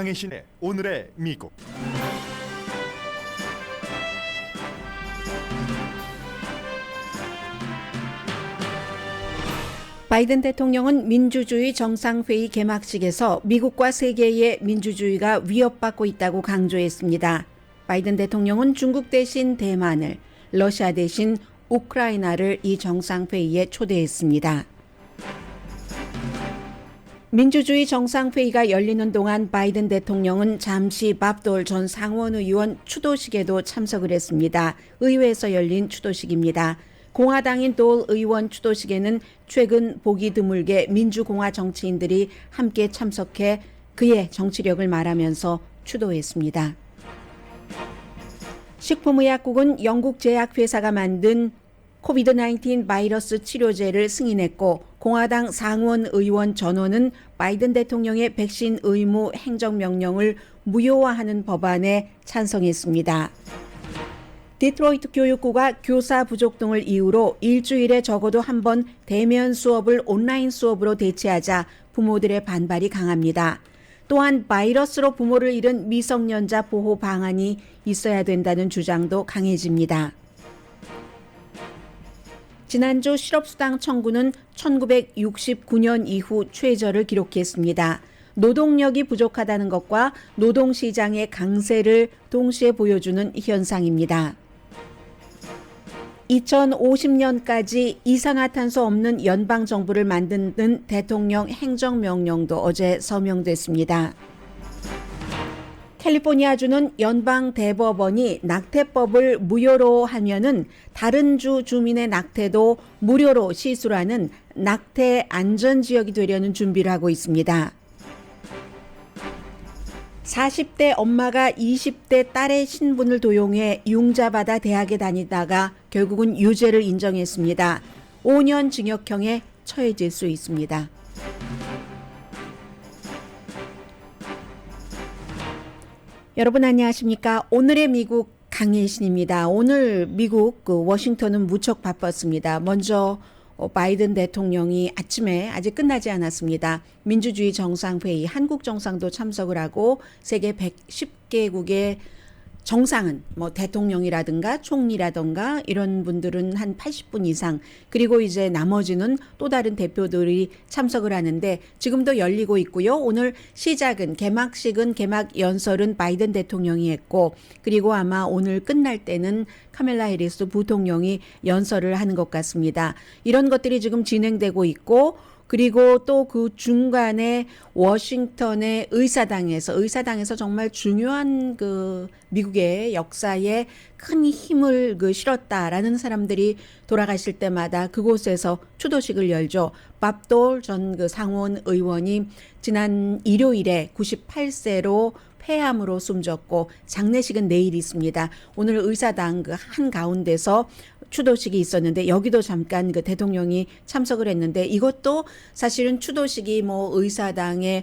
강혜신의 오늘의 미국. 바이든 대통령은 민주주의 정상회의 개막식에서 미국과 세계의 민주주의가 위협받고 있다고 강조했습니다. 바이든 대통령은 중국 대신 대만을, 러시아 대신 우크라이나를 이 정상회의에 초대했습니다. 민주주의 정상회의가 열리는 동안 바이든 대통령은 잠시 밥돌 전 상원의원 추도식에도 참석을 했습니다. 의회에서 열린 추도식입니다. 공화당인 돌 의원 추도식에는 최근 보기 드물게 민주공화 정치인들이 함께 참석해 그의 정치력을 말하면서 추도했습니다. 식품의약국은 영국 제약회사가 만든 코비드-19 바이러스 치료제를 승인했고 공화당 상원 의원 전원은 바이든 대통령의 백신 의무 행정명령을 무효화하는 법안에 찬성했습니다. 디트로이트 교육구가 교사 부족 등을 이유로 일주일에 적어도 한 번 대면 수업을 온라인 수업으로 대체하자 부모들의 반발이 강합니다. 또한 바이러스로 부모를 잃은 미성년자 보호 방안이 있어야 된다는 주장도 강해집니다. 지난주 실업수당 청구는 1969년 이후 최저를 기록했습니다. 노동력이 부족하다는 것과 노동시장의 강세를 동시에 보여주는 현상입니다. 2050년까지 이산화탄소 없는 연방정부를 만드는 대통령 행정명령도 어제 서명됐습니다. 캘리포니아주는 연방대법원이 낙태법을 무효로 하면은 다른 주 주민의 낙태도 무료로 시술하는 낙태 안전지역이 되려는 준비를 하고 있습니다. 40대 엄마가 20대 딸의 신분을 도용해 융자받아 대학에 다니다가 결국은 유죄를 인정했습니다. 5년 징역형에 처해질 수 있습니다. 여러분 안녕하십니까? 오늘의 미국 강혜신입니다. 오늘 미국 워싱턴은 무척 바빴습니다. 먼저 바이든 대통령이 아침에 아직 끝나지 않았습니다. 민주주의 정상회의 한국 정상도 참석을 하고 세계 110개국의 정상은 대통령이라든가 총리라든가 이런 분들은 한 80분 이상 그리고 이제 나머지는 또 다른 대표들이 참석을 하는데 지금도 열리고 있고요. 오늘 시작은 개막식은 개막 연설은 바이든 대통령이 했고 그리고 아마 오늘 끝날 때는 카멜라 해리스 부통령이 연설을 하는 것 같습니다. 이런 것들이 지금 진행되고 있고 그리고 또 그 중간에 워싱턴의 의사당에서 정말 중요한 그 미국의 역사에 큰 힘을 실었다라는 사람들이 돌아가실 때마다 그곳에서 추도식을 열죠. 밥돌 전 상원 의원이 지난 일요일에 98세로 폐암으로 숨졌고 장례식은 내일 있습니다. 오늘 의사당 한 가운데서 추도식이 있었는데 여기도 잠깐 대통령이 참석을 했는데 이것도 사실은 추도식이 의사당의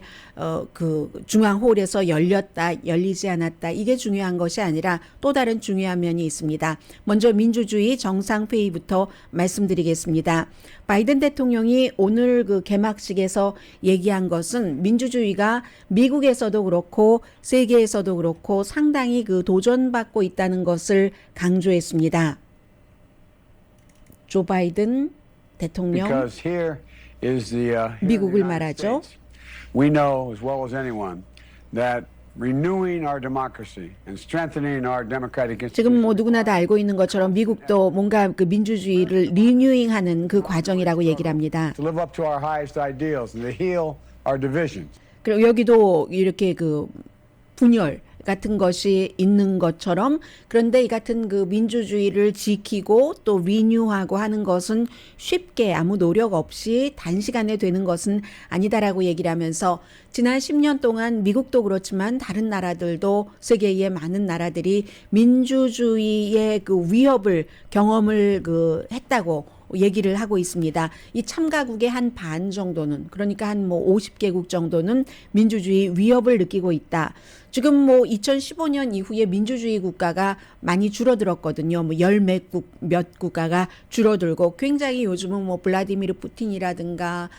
중앙홀에서 열리지 않았다 이게 중요한 것이 아니라 또 다른 중요한 면이 있습니다. 먼저 민주주의 정상회의부터 말씀드리겠습니다. 바이든 대통령이 오늘 개막식에서 얘기한 것은 민주주의가 미국에서도 그렇고 세계에서도 그렇고 상당히 도전받고 있다는 것을 강조했습니다. 조 바이든 대통령 미국을 말하죠. We know as well as anyone that renewing our democracy and strengthening our democratic institutions. 지금 누구나 다 알고 있는 것처럼 미국도 뭔가 민주주의를 리뉴잉하는 그 과정이라고 얘기를 합니다. To live up to our highest ideals and to heal our divisions. 그리고 여기도 이렇게 분열 같은 것이 있는 것처럼 그런데 이 같은 민주주의를 지키고 또 리뉴하고 하는 것은 쉽게 아무 노력 없이 단시간에 되는 것은 아니다라고 얘기를 하면서 지난 10년 동안 미국도 그렇지만 다른 나라들도 세계의 많은 나라들이 민주주의의 위협을 경험을 했다고 얘기를 하고 있습니다. 이 참가국의 한 반 정도는 그러니까 한 50개국 정도는 민주주의 위협을 느끼고 있다. 지금 2015년 이후에 민주주의 국가가 많이 줄어들었거든요. 몇 국가가 줄어들고 굉장히 요즘은 블라디미르 푸틴이라든가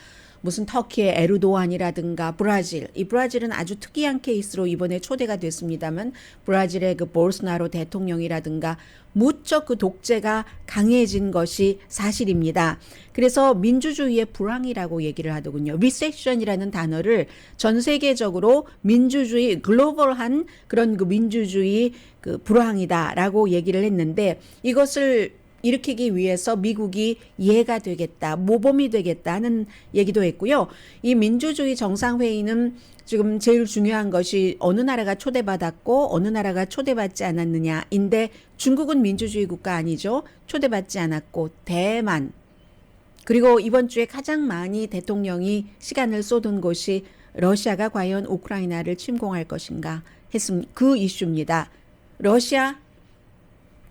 무슨 터키의 에르도안이라든가 브라질, 이 브라질은 아주 특이한 케이스로 이번에 초대가 됐습니다만 브라질의 그 볼소나로 대통령이라든가 무척 그 독재가 강해진 것이 사실입니다. 그래서 민주주의의 불황이라고 얘기를 하더군요. 리세션이라는 단어를 전 세계적으로 민주주의 글로벌한 그런 그 민주주의 그 불황이다라고 얘기를 했는데 이것을 일으키기 위해서 미국이 이해가 되겠다, 모범이 되겠다 하는 얘기도 했고요. 이 민주주의 정상회의는 지금 제일 중요한 것이 어느 나라가 초대받았고 어느 나라가 초대받지 않았느냐인데 중국은 민주주의 국가 아니죠. 초대받지 않았고 대만 그리고 이번 주에 가장 많이 대통령이 시간을 쏟은 곳이 러시아가 과연 우크라이나를 침공할 것인가 했음 그 이슈입니다. 러시아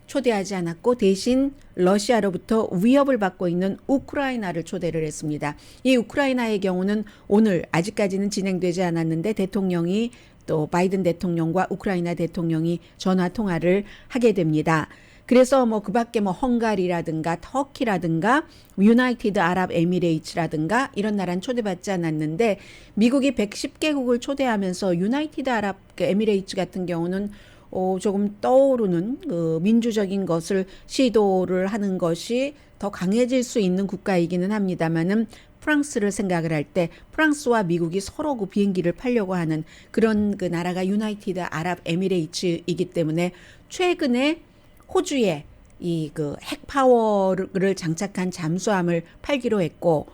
초대하지 않았고 대신 러시아로부터 위협을 받고 있는 우크라이나를 초대를 했습니다. 이 우크라이나의 경우는 오늘 아직까지는 진행되지 않았는데 대통령이 또 바이든 대통령과 우크라이나 대통령이 전화 통화를 하게 됩니다. 그래서 뭐 그밖에 뭐 헝가리라든가 터키라든가 유나이티드 아랍 에미레이츠라든가 이런 나라는 초대받지 않았는데 미국이 110개국을 초대하면서 유나이티드 아랍 에미레이츠 같은 경우는 조금 떠오르는 그 민주적인 것을 시도를 하는 것이 더 강해질 수 있는 국가이기는 합니다만은 프랑스를 생각을 할 때 프랑스와 미국이 서로 그 비행기를 팔려고 하는 그런 그 나라가 유나이티드 아랍 에미레이츠이기 때문에 최근에 호주에 이 그 핵파워를 장착한 잠수함을 팔기로 했고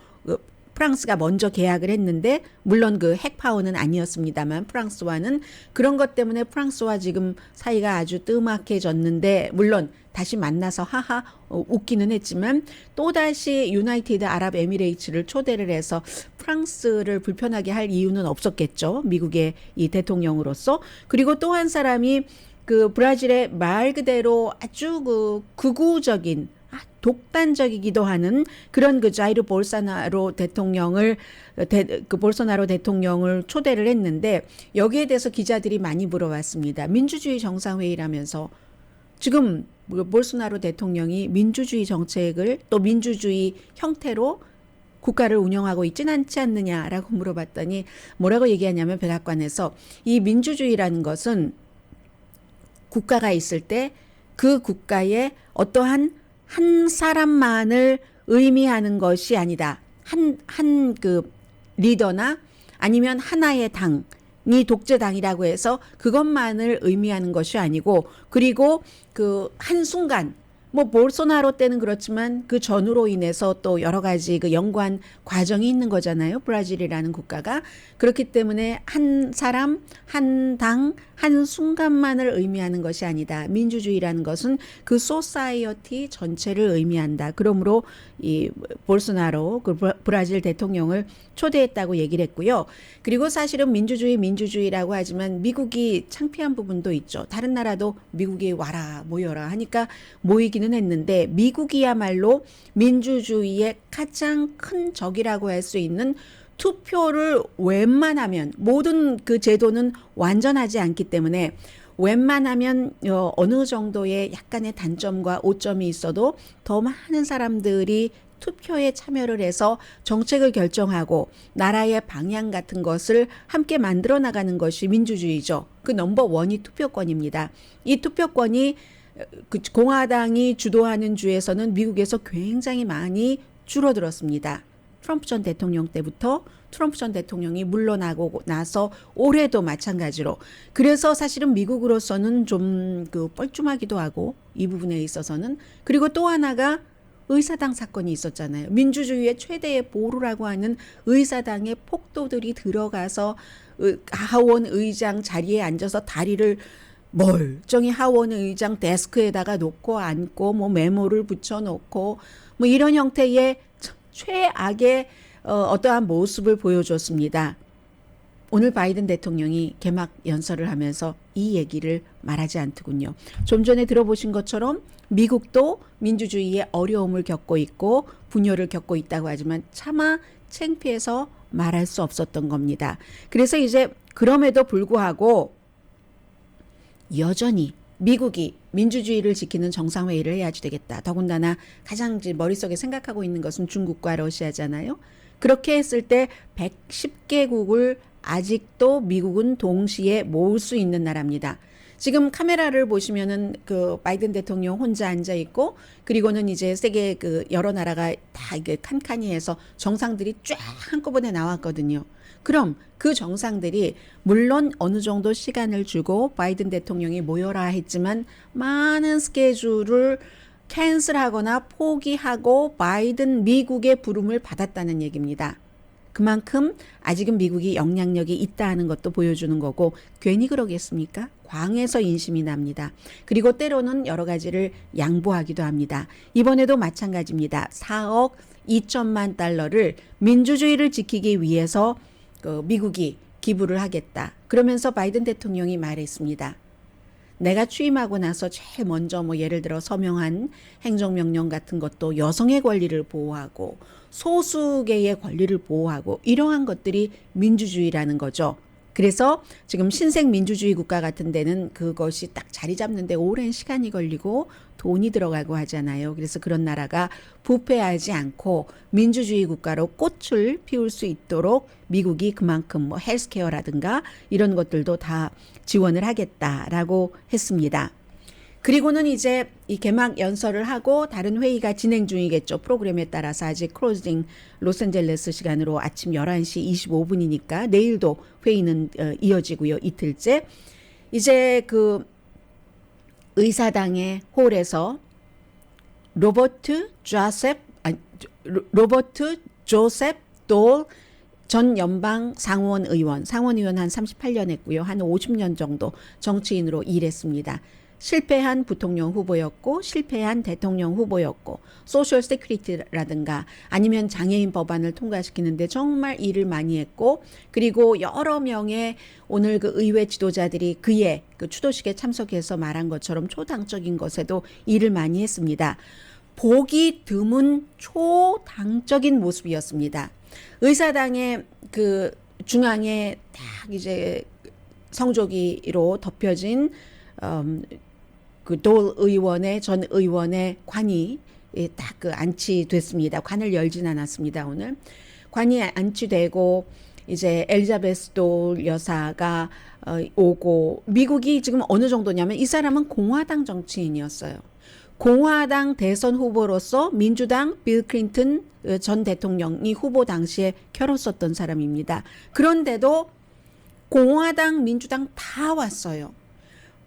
프랑스가 먼저 계약을 했는데 물론 그 핵파워는 아니었습니다만 프랑스와는 그런 것 때문에 프랑스와 지금 사이가 아주 뜸악해졌는데 물론 다시 만나서 하하 웃기는 했지만 또다시 유나이티드 아랍 에미레이츠를 초대를 해서 프랑스를 불편하게 할 이유는 없었겠죠. 미국의 이 대통령으로서. 그리고 또 한 사람이 그 브라질의 말 그대로 아주 그 극우적인 독단적이기도 하는 그런 그 자이르 볼소나로 대통령을 그 볼소나로 대통령을 초대를 했는데 여기에 대해서 기자들이 많이 물어봤습니다. 민주주의 정상회의라면서 지금 볼소나로 대통령이 민주주의 정책을 또 민주주의 형태로 국가를 운영하고 있진 않지 않느냐라고 물어봤더니 뭐라고 얘기하냐면 백악관에서 이 민주주의라는 것은 국가가 있을 때 그 국가의 어떠한 한 사람만을 의미하는 것이 아니다. 한 그 리더나 아니면 하나의 당이 독재당이라고 해서 그것만을 의미하는 것이 아니고 그리고 그 한순간 뭐 볼소나로 때는 그렇지만 그 전후로 인해서 또 여러 가지 그 연관 과정이 있는 거잖아요. 브라질이라는 국가가. 그렇기 때문에 한 사람, 한 당, 한 순간만을 의미하는 것이 아니다. 민주주의라는 것은 그 소사이어티 전체를 의미한다. 그러므로 이 볼소나로 그 브라질 대통령을 초대했다고 얘기를 했고요. 그리고 사실은 민주주의라고 하지만 미국이 창피한 부분도 있죠. 다른 나라도 미국이 와라 모여라 하니까 모이기는 했는데 미국이야말로 민주주의의 가장 큰 적이라고 할 수 있는 투표를 웬만하면 모든 그 제도는 완전하지 않기 때문에 웬만하면 어느 정도의 약간의 단점과 오점이 있어도 더 많은 사람들이 투표에 참여를 해서 정책을 결정하고 나라의 방향 같은 것을 함께 만들어 나가는 것이 민주주의죠. 그 넘버 원이 투표권입니다. 이 투표권이 공화당이 주도하는 주에서는 미국에서 굉장히 많이 줄어들었습니다. 트럼프 전 대통령 때부터 트럼프 전 대통령이 물러나고 나서 올해도 마찬가지로. 그래서 사실은 미국으로서는 좀 그 뻘쭘하기도 하고 이 부분에 있어서는. 그리고 또 하나가 의사당 사건이 있었잖아요. 민주주의의 최대의 보루라고 하는 의사당의 폭도들이 들어가서 하원 의장 자리에 앉아서 다리를 멀쩡히 하원 의장 데스크에다가 놓고 앉고 뭐 메모를 붙여놓고 뭐 이런 형태의 최악의 어떠한 모습을 보여줬습니다. 오늘 바이든 대통령이 개막 연설을 하면서 이 얘기를 말하지 않더군요. 좀 전에 들어보신 것처럼 미국도 민주주의의 어려움을 겪고 있고 분열을 겪고 있다고 하지만 차마 창피해서 말할 수 없었던 겁니다. 그래서 이제 그럼에도 불구하고 여전히 미국이 민주주의를 지키는 정상회의를 해야지 되겠다. 더군다나 가장 머릿속에 생각하고 있는 것은 중국과 러시아잖아요. 그렇게 했을 때 110개국을 아직도 미국은 동시에 모을 수 있는 나라입니다. 지금 카메라를 보시면은 그 바이든 대통령 혼자 앉아 있고, 그리고는 이제 세계 그 여러 나라가 다 이게 칸칸이 해서 정상들이 쫙 한꺼번에 나왔거든요. 그럼 그 정상들이 물론 어느 정도 시간을 주고 바이든 대통령이 모여라 했지만 많은 스케줄을 캔슬하거나 포기하고 바이든 미국의 부름을 받았다는 얘기입니다. 그만큼 아직은 미국이 영향력이 있다 하는 것도 보여주는 거고, 괜히 그러겠습니까? 광에서 인심이 납니다. 그리고 때로는 여러 가지를 양보하기도 합니다. 이번에도 마찬가지입니다. 4억 2천만 달러를 민주주의를 지키기 위해서 미국이 기부를 하겠다. 그러면서 바이든 대통령이 말했습니다. 내가 취임하고 나서 제일 먼저 뭐 예를 들어 서명한 행정명령 같은 것도 여성의 권리를 보호하고 소수계의 권리를 보호하고 이러한 것들이 민주주의라는 거죠. 그래서 지금 신생 민주주의 국가 같은 데는 그것이 딱 자리 잡는데 오랜 시간이 걸리고 돈이 들어가고 하잖아요. 그래서 그런 나라가 부패하지 않고 민주주의 국가로 꽃을 피울 수 있도록 미국이 그만큼 뭐 헬스케어라든가 이런 것들도 다 지원을 하겠다라고 했습니다. 그리고는 이제 이 개막 연설을 하고 다른 회의가 진행 중이겠죠. 프로그램에 따라서 아직 클로징 로스앤젤레스 시간으로 아침 11시 25분이니까 내일도 회의는 이어지고요. 이틀째. 이제 그 의사당의 홀에서 로버트 조셉 돌 전 연방 상원의원 한 38년 했고요. 한 50년 정도 정치인으로 일했습니다. 실패한 부통령 후보였고 실패한 대통령 후보였고 소셜 세큐리티라든가 아니면 장애인 법안을 통과시키는데 정말 일을 많이 했고, 그리고 여러 명의 오늘 그 의회 지도자들이 그의 그 추도식에 참석해서 말한 것처럼 초당적인 것에도 일을 많이 했습니다. 보기 드문 초당적인 모습이었습니다. 의사당의 그 중앙에 딱 이제 성조기로 덮여진 그 돌 의원의 전 의원의 관이 딱 그 안치됐습니다. 관을 열진 않았습니다. 오늘 관이 안치되고 이제 엘리자베스 돌 여사가 오고, 미국이 지금 어느 정도냐면 이 사람은 공화당 정치인이었어요. 공화당 대선 후보로서 민주당 빌 클린턴 전 대통령이 후보 당시에 켜뤘었던 사람입니다. 그런데도 공화당 민주당 다 왔어요.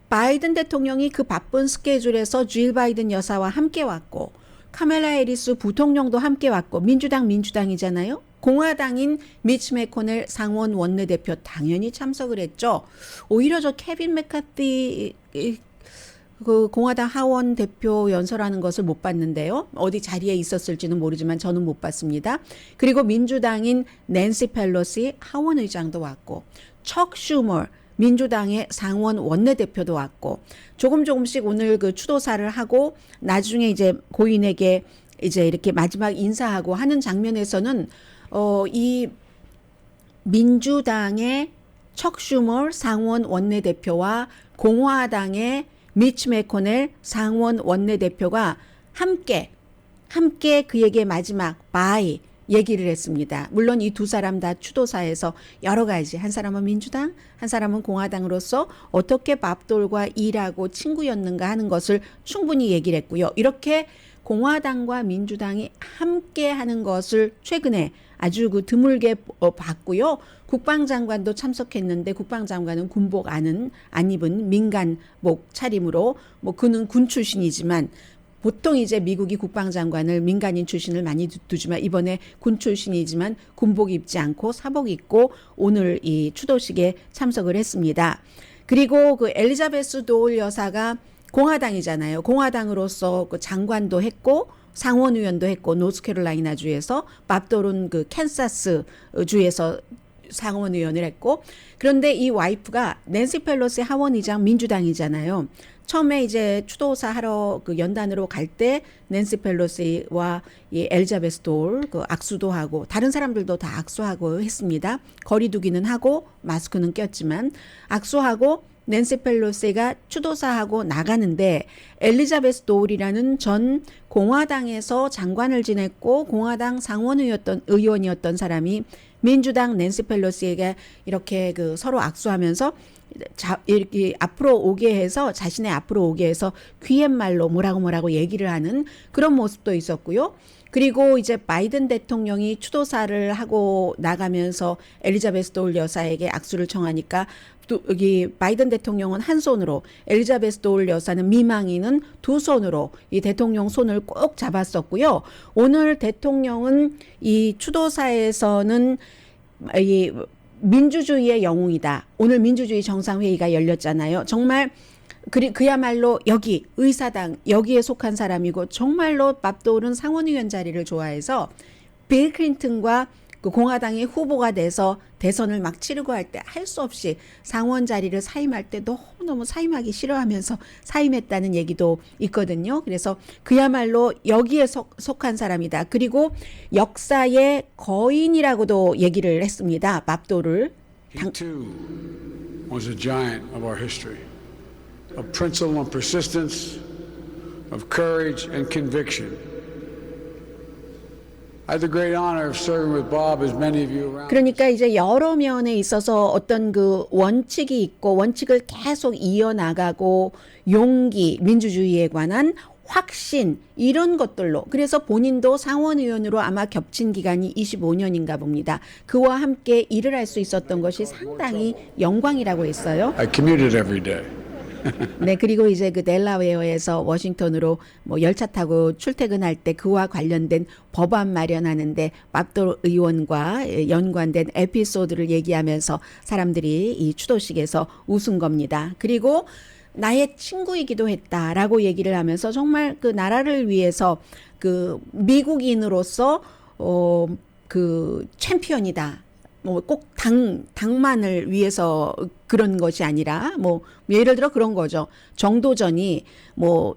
바이든 대통령이 그 바쁜 스케줄에서 질 바이든 여사와 함께 왔고 카멜라 해리스 부통령도 함께 왔고 민주당이잖아요. 공화당인 미치 매코넬 상원 원내대표 당연히 참석을 했죠. 오히려 저 케빈 메카티 그 공화당 하원 대표 연설하는 것을 못 봤는데요. 어디 자리에 있었을지는 모르지만 저는 못 봤습니다. 그리고 민주당인 낸시 펠로시 하원 의장도 왔고 척 슈머 민주당의 상원 원내대표도 왔고 조금씩 오늘 그 추도사를 하고 나중에 이제 고인에게 이제 이렇게 마지막 인사하고 하는 장면에서는 이 민주당의 척 슈머 상원 원내대표와 공화당의 미치 매코넬 상원 원내대표가 함께 그에게 마지막 바이 얘기를 했습니다. 물론 이 두 사람 다 추도사에서 여러 가지, 한 사람은 민주당, 한 사람은 공화당으로서 어떻게 밥돌과 일하고 친구였는가 하는 것을 충분히 얘기를 했고요. 이렇게 공화당과 민주당이 함께 하는 것을 최근에 아주 그 드물게 봤고요. 국방장관도 참석했는데 국방장관은 군복 안 입은 민간복 차림으로 뭐 그는 군 출신이지만 보통 이제 미국이 국방장관을 민간인 출신을 많이 두지만 이번에 군 출신이지만 군복 입지 않고 사복 입고 오늘 이 추도식에 참석을 했습니다. 그리고 그 엘리자베스 돌 여사가 공화당이잖아요. 공화당으로서 그 장관도 했고 상원의원도 했고 노스캐롤라이나 주에서 밥돌은 그 캔사스 주에서 상원의원을 했고, 그런데 이 와이프가 낸시 펠로시 하원의장 민주당이잖아요. 처음에 이제 추도사 하러 그 연단으로 갈 때 낸시 펠로시와 이 엘리자베스 돌 그 악수도 하고 다른 사람들도 다 악수하고 했습니다. 거리 두기는 하고 마스크는 꼈지만 악수하고 낸시 펠로시가 추도사하고 나가는데 엘리자베스 도울이라는 전 공화당에서 장관을 지냈고 공화당 의원이었던 사람이 민주당 낸시 펠로시에게 이렇게 그 서로 악수하면서 이렇게 앞으로 오게 해서 자신의 앞으로 오게 해서 귀옛말로 뭐라고 얘기를 하는 그런 모습도 있었고요. 그리고 이제 바이든 대통령이 추도사를 하고 나가면서 엘리자베스 도울 여사에게 악수를 청하니까 또 여기 바이든 대통령은 한 손으로 엘리자베스 도울 여사는 미망인은 두 손으로 이 대통령 손을 꼭 잡았었고요. 오늘 대통령은 이 추도사에서는 이 민주주의의 영웅이다. 오늘 민주주의 정상회의가 열렸잖아요. 정말 그야말로 여기 의사당 여기에 속한 사람이고 정말로 밥도울은 상원의원 자리를 좋아해서 빌 클린턴과 그 공화당의 후보가 돼서 대선을 막 치르고 할 때 할 수 없이 상원 자리를 사임할 때 너무너무 사임하기 싫어하면서 사임했다는 얘기도 있거든요. 그래서 그야말로 여기에 속한 사람이다. 그리고 역사의 거인이라고도 얘기를 했습니다. 밥도를. He too was a giant of our history, of principle and persistence, of courage and conviction. I had the great honor of serving with Bob, as many of you around. 그러니까 이제 여러 면에 있어서 어떤 그 원칙이 있고 원칙을 계속 이어나가고 용기, 민주주의에 관한 확신 이런 것들로 그래서 본인도 상원의원으로 아마 겹친 기간이 25년인가 봅니다. 그와 함께 일을 할 수 있었던 것이 상당히 영광이라고 했어요. I commuted every day. 네, 그리고 이제 그 델라웨어에서 워싱턴으로 뭐 열차 타고 출퇴근할 때 그와 관련된 법안 마련하는데 밥돌 의원과 연관된 에피소드를 얘기하면서 사람들이 이 추도식에서 웃은 겁니다. 그리고 나의 친구이기도 했다라고 얘기를 하면서 정말 그 나라를 위해서 그 미국인으로서 그 챔피언이다. 뭐 꼭 당만을 위해서 그런 것이 아니라 뭐 예를 들어 그런 거죠. 정도전이 뭐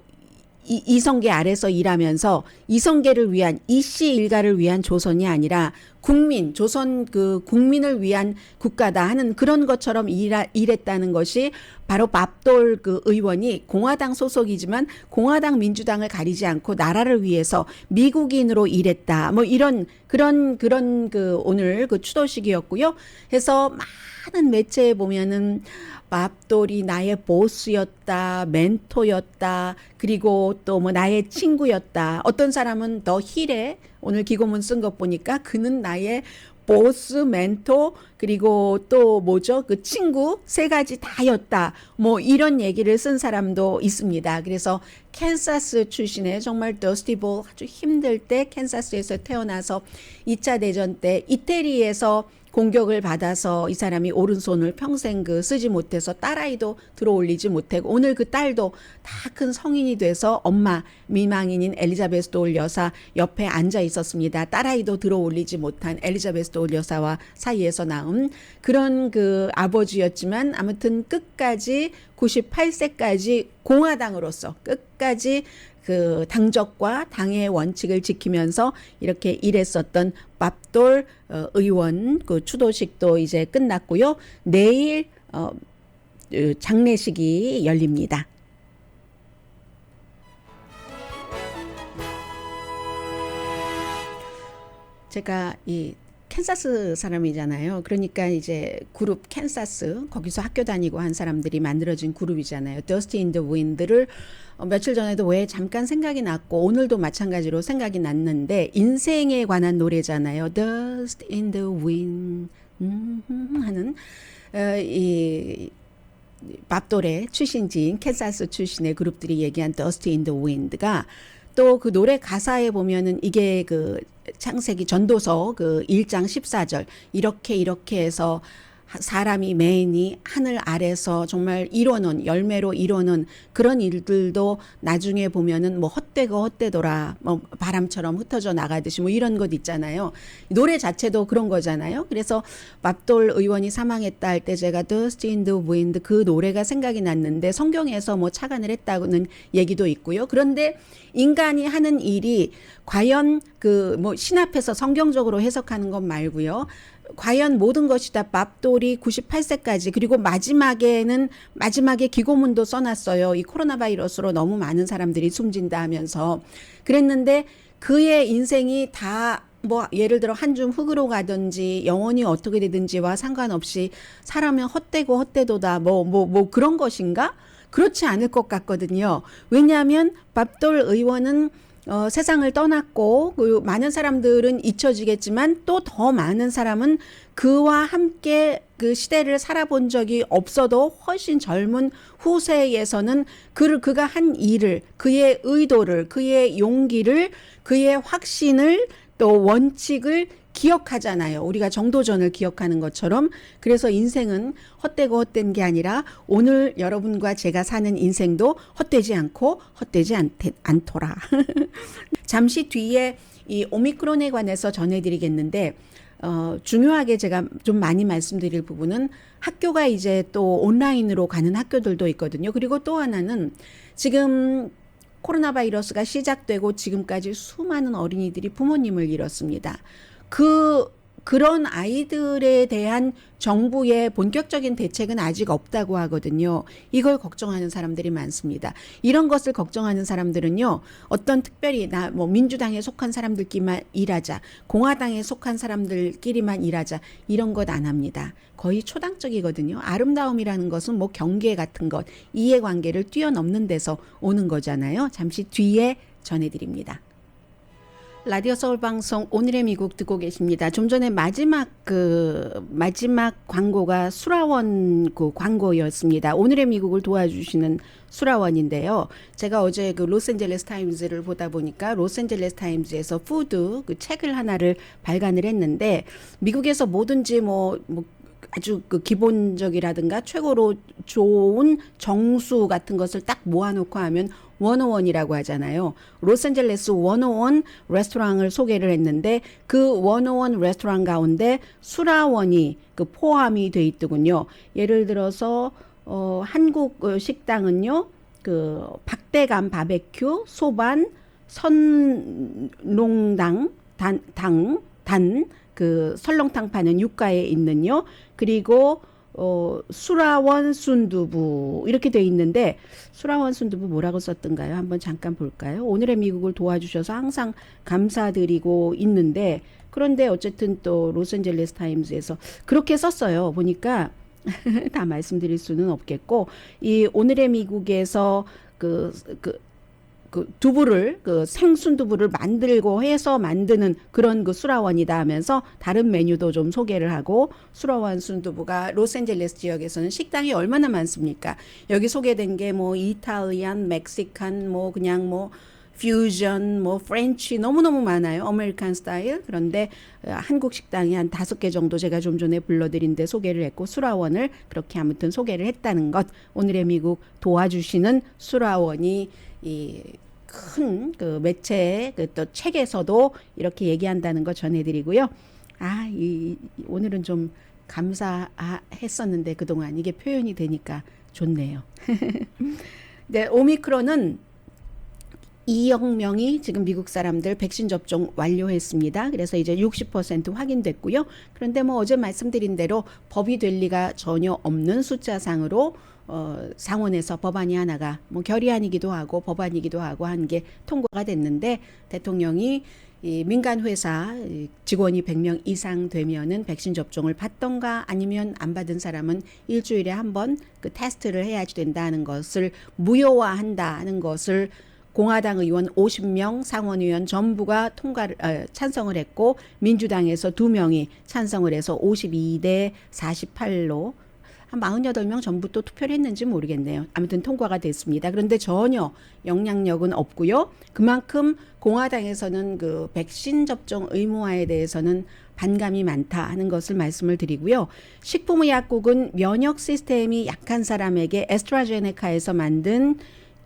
이성계 아래서 일하면서 이성계를 위한 이씨 일가를 위한 조선이 아니라 국민 조선 그 국민을 위한 국가다 하는 그런 것처럼 일했다는 것이 바로 밥돌 그 의원이 공화당 소속이지만 공화당 민주당을 가리지 않고 나라를 위해서 미국인으로 일했다. 뭐 이런 그런 그 오늘 그 추도식이었고요. 해서 많은 매체에 보면은 밥돌이 나의 보스였다, 멘토였다, 그리고 또 뭐 나의 친구였다. 어떤 사람은 더 힐에 오늘 기고문 쓴 것 보니까 그는 나의 보스, 멘토, 그리고 또 뭐죠? 그 친구 세 가지 다였다. 뭐 이런 얘기를 쓴 사람도 있습니다. 그래서 캔사스 출신의 정말 더스티 볼 아주 힘들 때 캔사스에서 태어나서 2차 대전 때 이태리에서 공격을 받아서 이 사람이 오른손을 평생 그 쓰지 못해서 딸아이도 들어올리지 못하고 오늘 그 딸도 다 큰 성인이 돼서 엄마 미망인인 엘리자베스 도울 여사 옆에 앉아 있었습니다. 딸아이도 들어올리지 못한 엘리자베스 도울 여사와 사이에서 낳은 그런 그 아버지였지만 아무튼 끝까지 98세까지 공화당으로서 끝까지 그 당적과 당의 원칙을 지키면서 이렇게 일했었던 밥돌 의원 그 추도식도 이제 끝났고요. 내일 장례식이 열립니다. 제가 이 캔사스 사람이잖아요. 그러니까 이제 그룹 캔사스 거기서 학교 다니고 한 사람들이 만들어진 그룹이잖아요. Dust in the Wind를 며칠 전에도 왜 잠깐 생각이 났고 오늘도 마찬가지로 생각이 났는데 인생에 관한 노래잖아요. Dust in the Wind 하는 이 밥돌의 출신지인 캔사스 출신의 그룹들이 얘기한 Dust in the Wind가 또 그 노래 가사에 보면은 이게 그 창세기 전도서 그 1장 14절 이렇게 해서 사람이 매인이 하늘 아래서 정말 이뤄놓은 열매로 이뤄놓은 그런 일들도 나중에 보면은 뭐 헛되고 헛되더라 뭐 바람처럼 흩어져 나가듯이 뭐 이런 것 있잖아요. 노래 자체도 그런 거잖아요. 그래서 밥돌 의원이 사망했다 할 때 제가 Dust in the Wind 그 노래가 생각이 났는데 성경에서 뭐 착안을 했다는 얘기도 있고요. 그런데 인간이 하는 일이 과연 그 뭐 신앞에서 성경적으로 해석하는 것 말고요. 과연 모든 것이 다 밥돌이 98세까지 그리고 마지막에 기고문도 써놨어요. 이 코로나 바이러스로 너무 많은 사람들이 숨진다 하면서 그랬는데 그의 인생이 다 뭐 예를 들어 한 줌 흙으로 가든지 영원히 어떻게 되든지와 상관없이 사람은 헛되고 헛되도다 뭐 그런 것인가? 그렇지 않을 것 같거든요. 왜냐하면 밥돌 의원은 세상을 떠났고 그 많은 사람들은 잊혀지겠지만 또 더 많은 사람은 그와 함께 그 시대를 살아본 적이 없어도 훨씬 젊은 후세에서는 그가 한 일을 그의 의도를 그의 용기를 그의 확신을 또 원칙을 기억하잖아요. 우리가 정도전을 기억하는 것처럼. 그래서 인생은 헛되고 헛된 게 아니라 오늘 여러분과 제가 사는 인생도 헛되지 않고 헛되지 않더라. 잠시 뒤에 이 오미크론에 관해서 전해드리겠는데 중요하게 제가 좀 많이 말씀드릴 부분은 학교가 이제 또 온라인으로 가는 학교들도 있거든요. 그리고 또 하나는 지금 코로나 바이러스가 시작되고 지금까지 수많은 어린이들이 부모님을 잃었습니다. 그런 아이들에 대한 정부의 본격적인 대책은 아직 없다고 하거든요. 이걸 걱정하는 사람들이 많습니다. 이런 것을 걱정하는 사람들은요, 어떤 특별히 뭐 민주당에 속한 사람들끼리만 일하자, 공화당에 속한 사람들끼리만 일하자, 이런 것 안 합니다. 거의 초당적이거든요. 아름다움이라는 것은 뭐 경계 같은 것, 이해관계를 뛰어넘는 데서 오는 거잖아요. 잠시 뒤에 전해드립니다. 라디오 서울 방송 오늘의 미국 듣고 계십니다. 좀 전에 마지막 광고가 수라원 그 광고였습니다. 오늘의 미국을 도와주시는 수라원인데요. 제가 어제 그 로스앤젤레스 타임즈를 보다 보니까 로스앤젤레스 타임즈에서 푸드 그 책을 하나를 발간을 했는데 미국에서 뭐든지 뭐 아주 그 기본적이라든가 최고로 좋은 정수 같은 것을 딱 모아놓고 하면 101이라고 하잖아요. 로스앤젤레스 101 레스토랑을 소개를 했는데 그 101 레스토랑 가운데 수라원이 그 포함이 돼 있더군요. 예를 들어서 한국 식당은요. 그 박대감 바베큐, 소반, 선롱당, 그 설렁탕 파는 육가에 있는요. 그리고 수라원 순두부 이렇게 돼 있는데 수라원 순두부 뭐라고 썼던가요? 한번 잠깐 볼까요? 오늘의 미국을 도와주셔서 항상 감사드리고 있는데 그런데 어쨌든 또 로스앤젤레스 타임즈에서 그렇게 썼어요. 보니까 다 말씀드릴 수는 없겠고 이 오늘의 미국에서 그 두부를 그 생순두부를 만들고 해서 만드는 그런 그 수라원이다 하면서 다른 메뉴도 좀 소개를 하고 수라원 순두부가 로스앤젤레스 지역에서는 식당이 얼마나 많습니까? 여기 소개된 게 뭐 이탈리안, 멕시칸, 뭐 그냥 뭐 퓨전, 뭐 프렌치 너무너무 많아요. 아메리칸 스타일. 그런데 한국 식당이 한 5개 정도 제가 좀 전에 불러드린 데 소개를 했고 수라원을 그렇게 아무튼 소개를 했다는 것. 오늘의 미국 도와주시는 수라원이 이 큰 그 매체 그 또 책에서도 이렇게 얘기한다는 거 전해드리고요. 오늘은 좀 감사했었는데 그동안 이게 표현이 되니까 좋네요. 네, 오미크론은 2억 명이 지금 미국 사람들 백신 접종 완료했습니다. 그래서 이제 60% 확인됐고요. 그런데 뭐 어제 말씀드린 대로 법이 될 리가 전혀 없는 숫자상으로 상원에서 법안이 하나가 뭐 결의안이기도 하고 법안이기도 하고 한 게 통과가 됐는데 대통령이 이 민간 회사 직원이 100명 이상 되면은 백신 접종을 받던가 아니면 안 받은 사람은 일주일에 한 번 그 테스트를 해야지 된다는 것을 무효화한다는 것을 공화당 의원 50명, 상원의원 전부가 찬성을 했고 민주당에서 2명이 찬성을 해서 52대 48로 한 48명 전부 또 투표를 했는지 모르겠네요. 아무튼 통과가 됐습니다. 그런데 전혀 영향력은 없고요. 그만큼 공화당에서는 그 백신 접종 의무화에 대해서는 반감이 많다 하는 것을 말씀을 드리고요. 식품의약국은 면역 시스템이 약한 사람에게 에스트라제네카에서 만든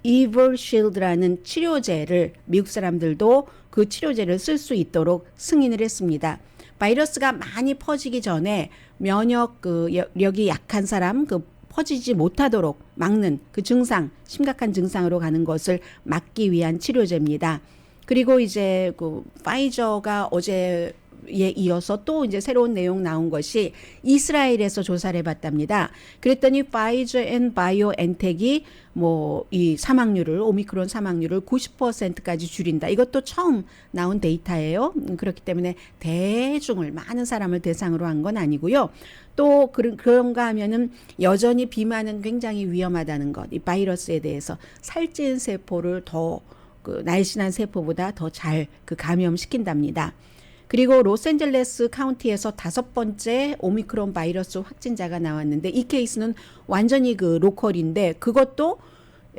이버실드라는 치료제를 미국 사람들도 그 치료제를 쓸 수 있도록 승인을 했습니다. 바이러스가 많이 퍼지기 전에 면역력이 약한 사람 퍼지지 못하도록 막는 그 증상, 심각한 증상으로 가는 것을 막기 위한 치료제입니다. 그리고 이제 그 파이저가 어제 이어서 또 이제 새로운 내용 나온 것이 이스라엘에서 조사를 해봤답니다. 그랬더니 파이저 앤 바이오엔텍이 뭐 이 사망률을 오미크론 사망률을 90%까지 줄인다. 이것도 처음 나온 데이터예요. 그렇기 때문에 대중을 많은 사람을 대상으로 한 건 아니고요. 또 그런가 하면은 여전히 비만은 굉장히 위험하다는 것. 이 바이러스에 대해서 살찐 세포를 더 그 날씬한 세포보다 더 잘 그 감염시킨답니다. 그리고 로스앤젤레스 카운티에서 5번째 오미크론 바이러스 확진자가 나왔는데 이 케이스는 완전히 그 로컬인데 그것도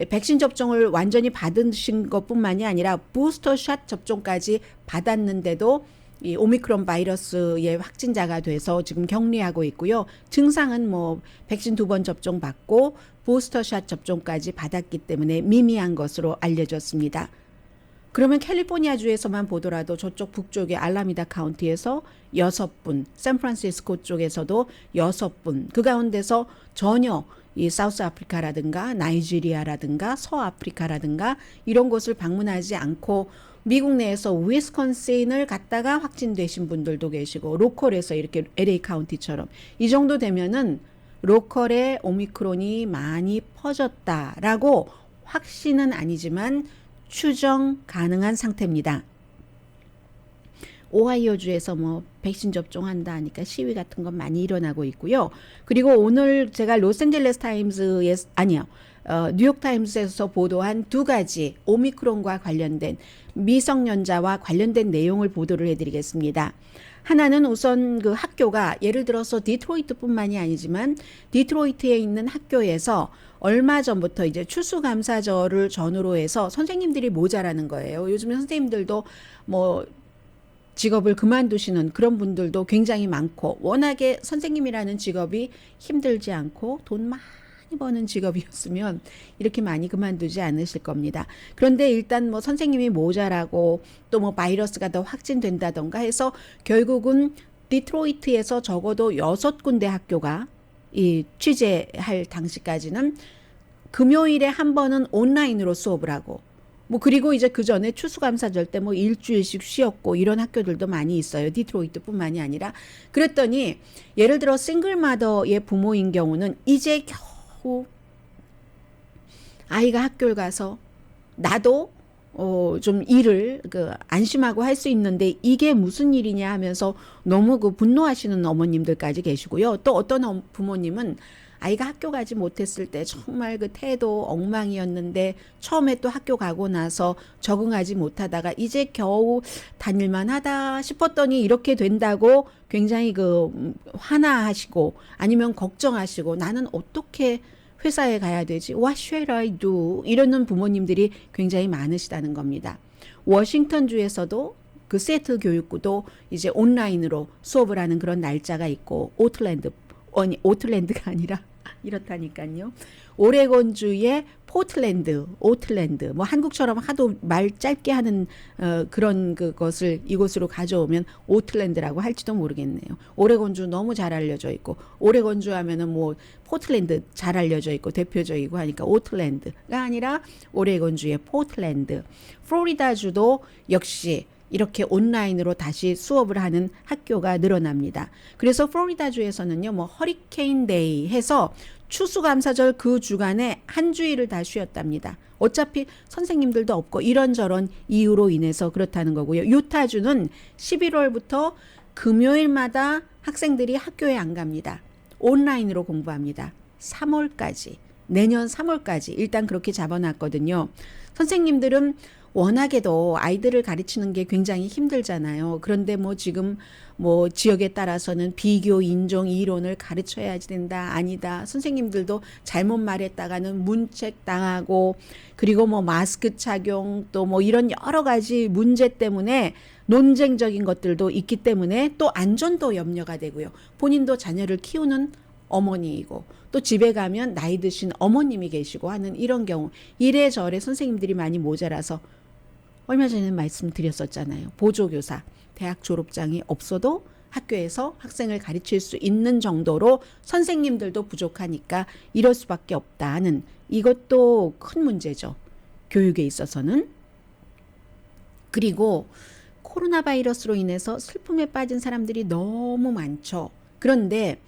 백신 접종을 완전히 받으신 것뿐만이 아니라 부스터샷 접종까지 받았는데도 이 오미크론 바이러스의 확진자가 돼서 지금 격리하고 있고요. 증상은 뭐 백신 2번 접종 받고 부스터샷 접종까지 받았기 때문에 미미한 것으로 알려졌습니다. 그러면 캘리포니아주에서만 보더라도 저쪽 북쪽의 알라미다 카운티에서 6분, 샌프란시스코 쪽에서도 6분, 그 가운데서 전혀 이 사우스 아프리카라든가 나이지리아라든가 서아프리카라든가 이런 곳을 방문하지 않고 미국 내에서 위스콘신을 갔다가 확진되신 분들도 계시고 로컬에서 이렇게 LA 카운티처럼 이 정도 되면은 로컬에 오미크론이 많이 퍼졌다라고 확신은 아니지만 추정 가능한 상태입니다. 오하이오주에서 뭐 백신 접종한다 하니까 시위 같은 건 많이 일어나고 있고요. 그리고 오늘 제가 로스앤젤레스 타임즈에 뉴욕 타임스에서 보도한 2가지 오미크론과 관련된 미성년자와 관련된 내용을 보도를 해드리겠습니다. 하나는 우선 그 학교가 예를 들어서 디트로이트뿐만이 아니지만 디트로이트에 있는 학교에서 얼마 전부터 이제 추수감사절을 전후로 해서 선생님들이 모자라는 거예요. 요즘에 선생님들도 뭐 직업을 그만두시는 그런 분들도 굉장히 많고 워낙에 선생님이라는 직업이 힘들지 않고 돈 많이 버는 직업이었으면 이렇게 많이 그만두지 않으실 겁니다. 그런데 일단 뭐 선생님이 모자라고 또 뭐 바이러스가 더 확진된다던가 해서 결국은 디트로이트에서 적어도 6군데 학교가 이 취재할 당시까지는 금요일에 한 번은 온라인으로 수업을 하고 뭐 그리고 이제 그 전에 추수감사절 때 뭐 일주일씩 쉬었고 이런 학교들도 많이 있어요. 디트로이트뿐만이 아니라 그랬더니 예를 들어 싱글마더의 부모인 경우는 이제 겨우 아이가 학교를 가서 나도 좀 일을 안심하고 할 수 있는데 이게 무슨 일이냐 하면서 너무 분노하시는 어머님들까지 계시고요. 또 어떤 부모님은 아이가 학교 가지 못했을 때 정말 그 태도 엉망이었는데 처음에 또 학교 가고 나서 적응하지 못하다가 이제 겨우 다닐만 하다 싶었더니 이렇게 된다고 굉장히 화나하시고 아니면 걱정하시고 나는 어떻게 회사에 가야 되지? What should I do? 이러는 부모님들이 굉장히 많으시다는 겁니다. 워싱턴주에서도 그 세틀 교육구도 이제 온라인으로 수업을 하는 그런 날짜가 있고 오틀랜드가 아니라 이렇다니까요. 오레곤주의 오틀랜드 뭐 한국처럼 하도 말 짧게 하는 그런 그것을 이곳으로 가져오면 오틀랜드라고 할지도 모르겠네요. 오레곤주 너무 잘 알려져 있고 오레곤주 하면은 뭐 포틀랜드 잘 알려져 있고 대표적이고 하니까 오틀랜드가 아니라 오레곤주의 포틀랜드. 플로리다주도 역시 이렇게 온라인으로 다시 수업을 하는 학교가 늘어납니다. 그래서 플로리다주에서는요, 뭐 허리케인 데이 해서 추수감사절 그 주간에 한 주일을 다 쉬었답니다. 어차피 선생님들도 없고 이런저런 이유로 인해서 그렇다는 거고요. 유타주는 11월부터 금요일마다 학생들이 학교에 안 갑니다. 온라인으로 공부합니다. 3월까지, 내년 3월까지 일단 그렇게 잡아놨거든요. 선생님들은 워낙에도 아이들을 가르치는 게 굉장히 힘들잖아요. 그런데 뭐 지금 뭐 지역에 따라서는 비교, 인종, 이론을 가르쳐야 된다, 아니다. 선생님들도 잘못 말했다가는 문책 당하고 그리고 뭐 마스크 착용 또 뭐 이런 여러 가지 문제 때문에 논쟁적인 것들도 있기 때문에 또 안전도 염려가 되고요. 본인도 자녀를 키우는 어머니이고 또 집에 가면 나이 드신 어머님이 계시고 하는 이런 경우 이래저래 선생님들이 많이 모자라서 얼마 전에 말씀드렸었잖아요. 보조교사, 대학 졸업장이 없어도 학교에서 학생을 가르칠 수 있는 정도로 선생님들도 부족하니까 이럴 수밖에 없다는 이것도 큰 문제죠. 교육에 있어서는. 그리고 코로나 바이러스로 인해서 슬픔에 빠진 사람들이 너무 많죠. 그런데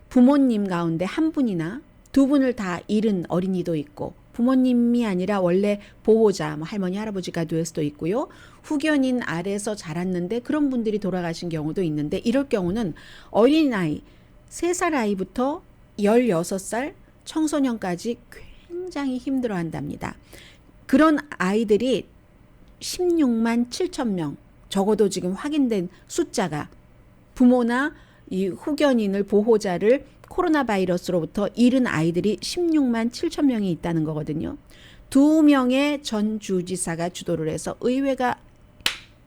부모님 가운데 한 분이나 두 분을 다 잃은 어린이도 있고, 부모님이 아니라 원래 보호자, 뭐 할머니, 할아버지가 될 수도 있고요. 후견인 아래서 자랐는데 그런 분들이 돌아가신 경우도 있는데, 이럴 경우는 어린아이, 3살 아이부터 16살 청소년까지 굉장히 힘들어한답니다. 그런 아이들이 16만 7천 명, 적어도 지금 확인된 숫자가, 부모나 이 후견인을, 보호자를 코로나 바이러스로부터 잃은 아이들이 16만 7천 명이 있다는 거거든요. 2명의 전 주지사가 주도를 해서 의회가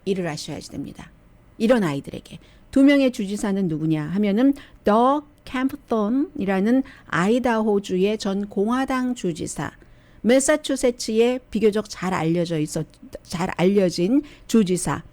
일을 하셔야지 됩니다. 이런 아이들에게. 2명의 주지사는 누구냐 하면은 더 캠프톤이라는 아이다호주의 전 공화당 주지사, 매사추세츠에 비교적 잘 알려진 주지사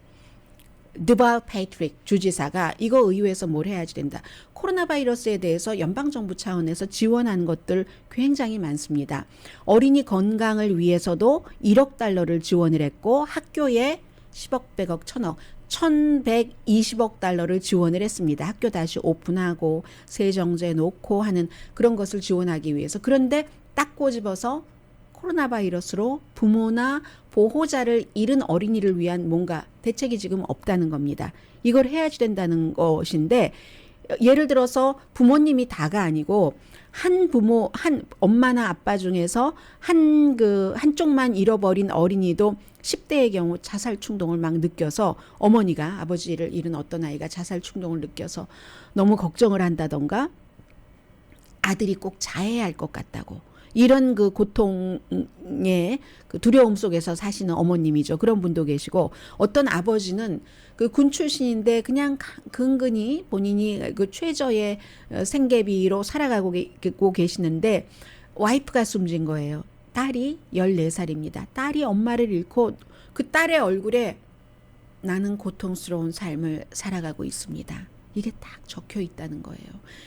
드발 패트릭 주지사가 이거 의회에서 뭘 해야지 된다. 코로나 바이러스에 대해서 연방정부 차원에서 지원하는 것들 굉장히 많습니다. 어린이 건강을 위해서도 1억 달러를 지원을 했고, 학교에 10억, 100억, 1000억, 1120억 달러를 지원을 했습니다. 학교 다시 오픈하고 세정제 놓고 하는 그런 것을 지원하기 위해서. 그런데 딱 꼬집어서 코로나 바이러스로 부모나 보호자를 잃은 어린이를 위한 뭔가 대책이 지금 없다는 겁니다. 이걸 해야지 된다는 것인데, 예를 들어서 부모님이 다가 아니고 한 부모, 한 엄마나 아빠 중에서 한쪽만 잃어버린 어린이도 10대의 경우 자살 충동을 막 느껴서, 어머니가 아버지를 잃은 어떤 아이가 자살 충동을 느껴서 너무 걱정을 한다던가, 아들이 꼭 자해야 할 것 같다고, 이런 그 고통의 그 두려움 속에서 사시는 어머님이죠. 그런 분도 계시고, 어떤 아버지는 그 군 출신인데 그냥 근근히 본인이 그 최저의 생계비로 살아가고 계시는데 와이프가 숨진 거예요. 딸이 14살입니다. 딸이 엄마를 잃고 그 딸의 얼굴에 나는 고통스러운 삶을 살아가고 있습니다. 이게 딱 적혀 있다는 거예요.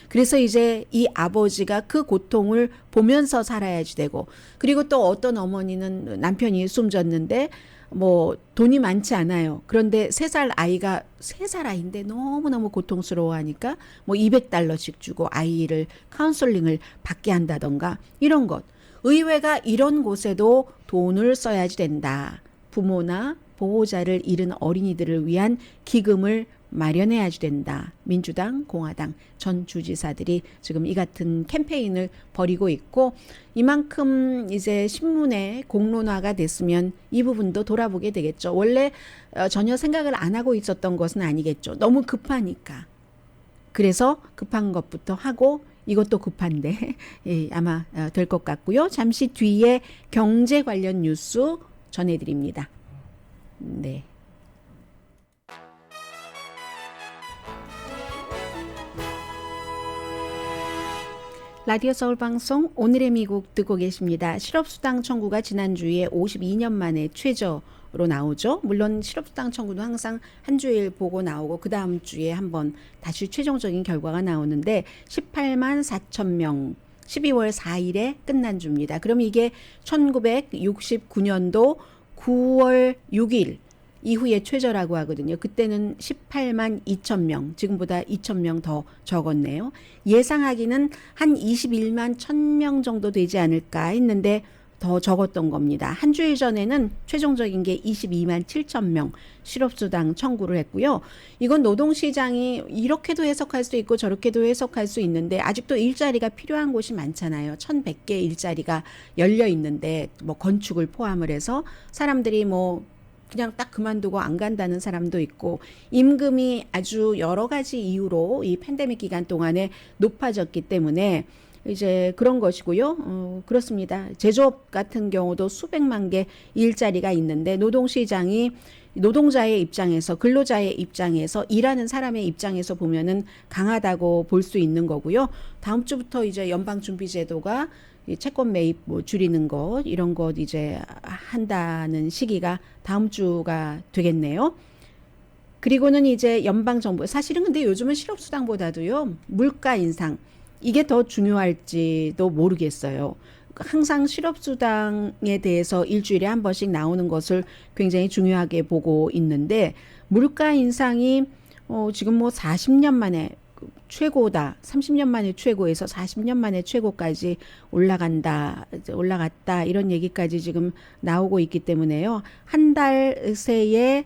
그래서 이제 이 아버지가 그 고통을 보면서 살아야지 되고, 그리고 또 어떤 어머니는 남편이 숨졌는데 뭐 돈이 많지 않아요. 그런데 3살 아이가 3살 아이인데 너무너무 고통스러워하니까 뭐 200달러씩 주고 아이를 카운슬링을 받게 한다던가, 이런 것. 의회가 이런 곳에도 돈을 써야지 된다. 부모나 보호자를 잃은 어린이들을 위한 기금을 마련해야지 된다. 민주당, 공화당 전 주지사들이 지금 이 같은 캠페인을 벌이고 있고, 이만큼 이제 신문에 공론화가 됐으면 이 부분도 돌아보게 되겠죠. 원래 전혀 생각을 안 하고 있었던 것은 아니겠죠. 너무 급하니까. 그래서 급한 것부터 하고, 이것도 급한데 예, 아마 될 것 같고요. 잠시 뒤에 경제 관련 뉴스 전해드립니다. 네. 라디오 서울 방송 오늘의 미국 듣고 계십니다. 실업수당 청구가 지난주에 52년 만에 최저로 나오죠. 물론 실업수당 청구도 항상 한 주일 보고 나오고 그 다음 주에 한번 다시 최종적인 결과가 나오는데 18만 4천 명 12월 4일에 끝난 주입니다. 그럼 이게 1969년도 9월 6일 이후에 최저라고 하거든요. 그때는 18만 2천 명, 지금보다 2천 명 더 적었네요. 예상하기는 한 21만 1천 명 정도 되지 않을까 했는데 더 적었던 겁니다. 한 주일 전에는 최종적인 게 22만 7천 명 실업수당 청구를 했고요. 이건 노동시장이 이렇게도 해석할 수 있고 저렇게도 해석할 수 있는데, 아직도 일자리가 필요한 곳이 많잖아요. 1,100개 일자리가 열려 있는데, 뭐 건축을 포함을 해서 사람들이 뭐 그냥 딱 그만두고 안 간다는 사람도 있고, 임금이 아주 여러 가지 이유로 이 팬데믹 기간 동안에 높아졌기 때문에 이제 그런 것이고요. 그렇습니다. 제조업 같은 경우도 수백만 개 일자리가 있는데, 노동시장이 노동자의 입장에서, 근로자의 입장에서, 일하는 사람의 입장에서 보면은 강하다고 볼 수 있는 거고요. 다음 주부터 이제 연방준비제도가 이 채권 매입 뭐 줄이는 것, 이런 것 이제 한다는 시기가 다음 주가 되겠네요. 그리고는 이제 연방정부, 사실은 근데 요즘은 실업수당보다도요, 물가 인상, 이게 더 중요할지도 모르겠어요. 항상 실업수당에 대해서 일주일에 한 번씩 나오는 것을 굉장히 중요하게 보고 있는데 물가 인상이 지금 뭐 40년 만에 최고다. 30년 만에 최고에서 40년 만에 최고까지 올라갔다. 이런 얘기까지 지금 나오고 있기 때문에요. 한 달 새에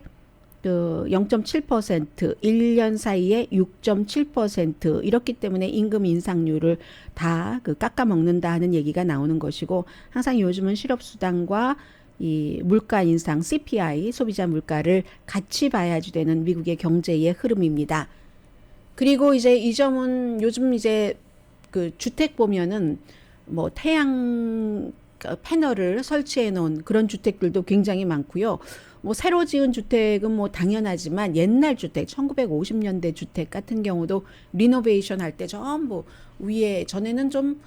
0.7%, 1년 사이에 6.7% 이렇기 때문에 임금 인상률을 다 깎아 먹는다 하는 얘기가 나오는 것이고 항상 요즘은 실업수당과 이 물가 인상 CPI 소비자 물가를 같이 봐야지 되는 미국의 경제의 흐름입니다. 그리고 이제 이 점은 요즘 이제 그 주택 보면은 뭐 태양 패널을 설치해 놓은 그런 주택들도 굉장히 많고요. 뭐 새로 지은 주택은 뭐 당연하지만 옛날 주택 1950년대 주택 같은 경우도 리노베이션 할 때 전부 위에 전에는 좀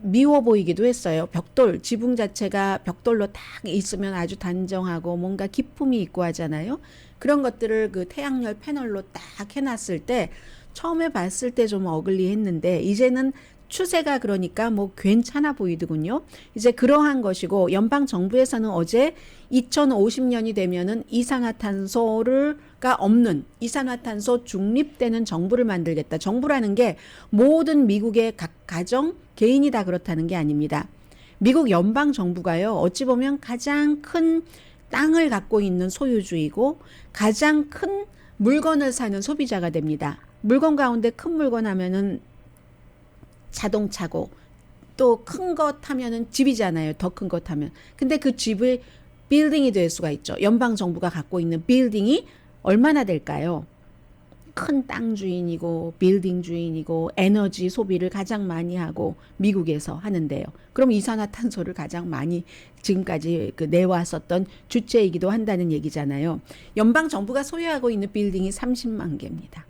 미워 보이기도 했어요. 벽돌 지붕 자체가 벽돌로 딱 있으면 아주 단정하고 뭔가 기품이 있고 하잖아요. 그런 것들을 그 태양열 패널로 딱 해놨을 때 처음에 봤을 때 좀 어글리했는데 이제는 추세가 그러니까 뭐 괜찮아 보이더군요. 이제 그러한 것이고 연방 정부에서는 어제 2050년이 되면은 이산화탄소가 없는 이산화탄소 중립되는 정부를 만들겠다. 정부라는 게 모든 미국의 각 가정 개인이 다 그렇다는 게 아닙니다. 미국 연방 정부가요. 어찌 보면 가장 큰 땅을 갖고 있는 소유주이고 가장 큰 물건을 사는 소비자가 됩니다. 물건 가운데 큰 물건 하면은 자동차고 또 큰 것 하면은 집이잖아요. 더 큰 것 하면. 근데 그 집을 빌딩이 될 수가 있죠. 연방 정부가 갖고 있는 빌딩이 얼마나 될까요? 큰 땅 주인이고 빌딩 주인이고 에너지 소비를 가장 많이 하고 미국에서 하는데요. 그럼 이산화탄소를 가장 많이 지금까지 내왔었던 주체이기도 한다는 얘기잖아요. 연방 정부가 소유하고 있는 빌딩이 30만 개입니다.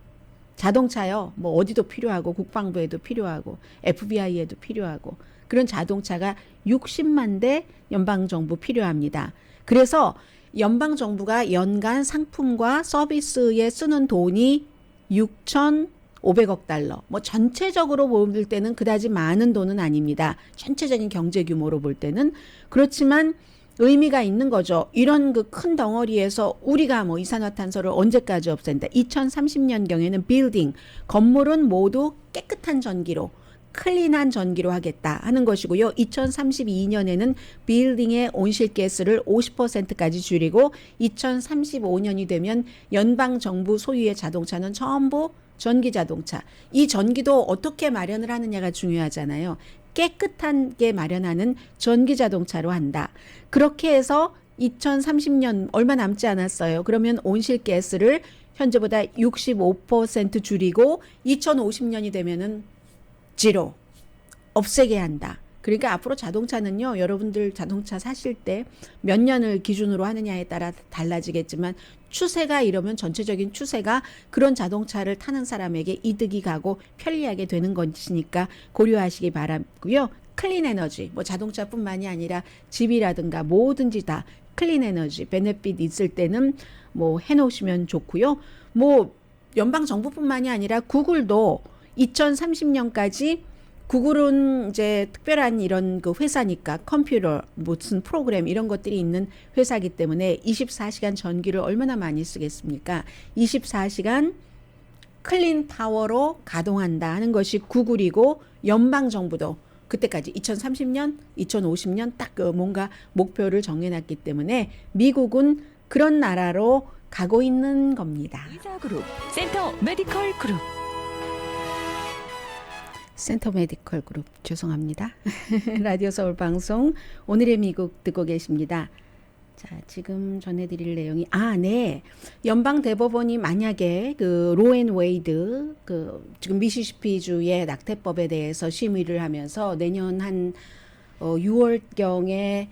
자동차요. 뭐 어디도 필요하고 국방부에도 필요하고 FBI에도 필요하고 그런 자동차가 60만 대 연방 정부 필요합니다. 그래서 연방 정부가 연간 상품과 서비스에 쓰는 돈이 6,500억 달러. 뭐 전체적으로 볼 때는 그다지 많은 돈은 아닙니다. 전체적인 경제 규모로 볼 때는. 그렇지만 의미가 있는 거죠. 이런 그 큰 덩어리에서 우리가 뭐 이산화탄소를 언제까지 없앤다. 2030년경에는 빌딩, 건물은 모두 깨끗한 전기로 클린한 전기로 하겠다 하는 것이고요. 2032년에는 빌딩의 온실가스를 50%까지 줄이고 2035년이 되면 연방 정부 소유의 자동차는 전부 전기 자동차. 이 전기도 어떻게 마련을 하느냐가 중요하잖아요. 깨끗하게 마련하는 전기 자동차로 한다. 그렇게 해서 2030년 얼마 남지 않았어요. 그러면 온실가스를 현재보다 65% 줄이고 2050년이 되면은 제로 없애게 한다. 그러니까 앞으로 자동차는요. 여러분들 자동차 사실 때 몇 년을 기준으로 하느냐에 따라 달라지겠지만 추세가 이러면 전체적인 추세가 그런 자동차를 타는 사람에게 이득이 가고 편리하게 되는 것이니까 고려하시기 바라고요. 클린 에너지, 뭐 자동차뿐만이 아니라 집이라든가 뭐든지 다 클린 에너지 베네핏 있을 때는 뭐 해놓으시면 좋고요. 뭐 연방 정부뿐만이 아니라 구글도 2030년까지 구글은 이제 특별한 이런 그 회사니까 컴퓨터 무슨 프로그램 이런 것들이 있는 회사이기 때문에 24시간 전기를 얼마나 많이 쓰겠습니까? 24시간 클린 파워로 가동한다 하는 것이 구글이고 연방 정부도 그때까지 2030년, 2050년 딱 뭔가 목표를 정해놨기 때문에 미국은 그런 나라로 가고 있는 겁니다. 이사그룹 센터 메디컬 그룹 센터 메디컬 그룹 죄송합니다. 라디오 서울 방송 오늘의 미국 듣고 계십니다. 자, 지금 전해드릴 내용이 네. 연방 대법원이 만약에 그 로앤 웨이드 지금 미시시피주의 낙태법에 대해서 심의를 하면서 내년 한 6월경에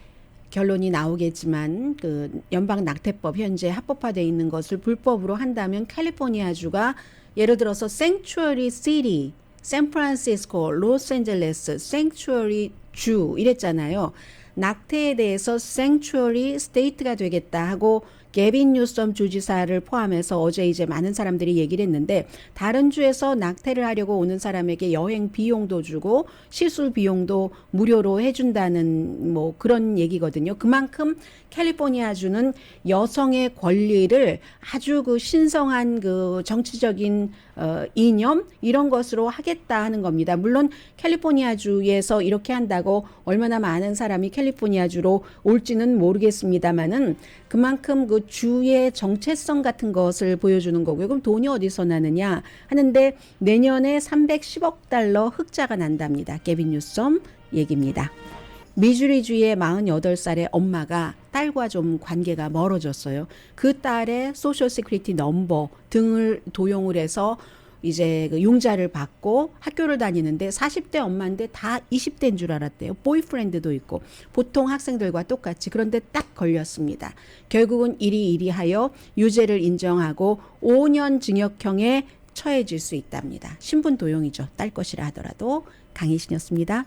결론이 나오겠지만 그 연방 낙태법 현재 합법화되어 있는 것을 불법으로 한다면 캘리포니아주가 예를 들어서 생츄어리 시티 샌프란시스코, 로스앤젤레스, 생츄어리 주 이랬잖아요. 낙태에 대해서 생츄어리 스테이트가 되겠다 하고 게빈 뉴섬 주지사를 포함해서 어제 이제 많은 사람들이 얘기를 했는데 다른 주에서 낙태를 하려고 오는 사람에게 여행 비용도 주고 시술 비용도 무료로 해준다는 뭐 그런 얘기거든요. 그만큼 캘리포니아주는 여성의 권리를 아주 그 신성한 그 정치적인 이념 이런 것으로 하겠다 하는 겁니다. 물론 캘리포니아주에서 이렇게 한다고 얼마나 많은 사람이 캘리포니아주로 올지는 모르겠습니다만은 그만큼 그 주의 정체성 같은 것을 보여주는 거고요. 그럼 돈이 어디서 나느냐 하는데 내년에 310억 달러 흑자가 난답니다. 게빈 뉴섬 얘기입니다. 미주리주의 48살의 엄마가 딸과 좀 관계가 멀어졌어요. 그 딸의 소셜 시큐리티 넘버 등을 도용을 해서 이제 그 융자를 받고 학교를 다니는데 40대 엄마인데 다 20대인 줄 알았대요. 보이프렌드도 있고 보통 학생들과 똑같이. 그런데 딱 걸렸습니다. 결국은 이리하여 유죄를 인정하고 5년 징역형에 처해질 수 있답니다. 신분 도용이죠. 딸 것이라 하더라도. 강희신이었습니다.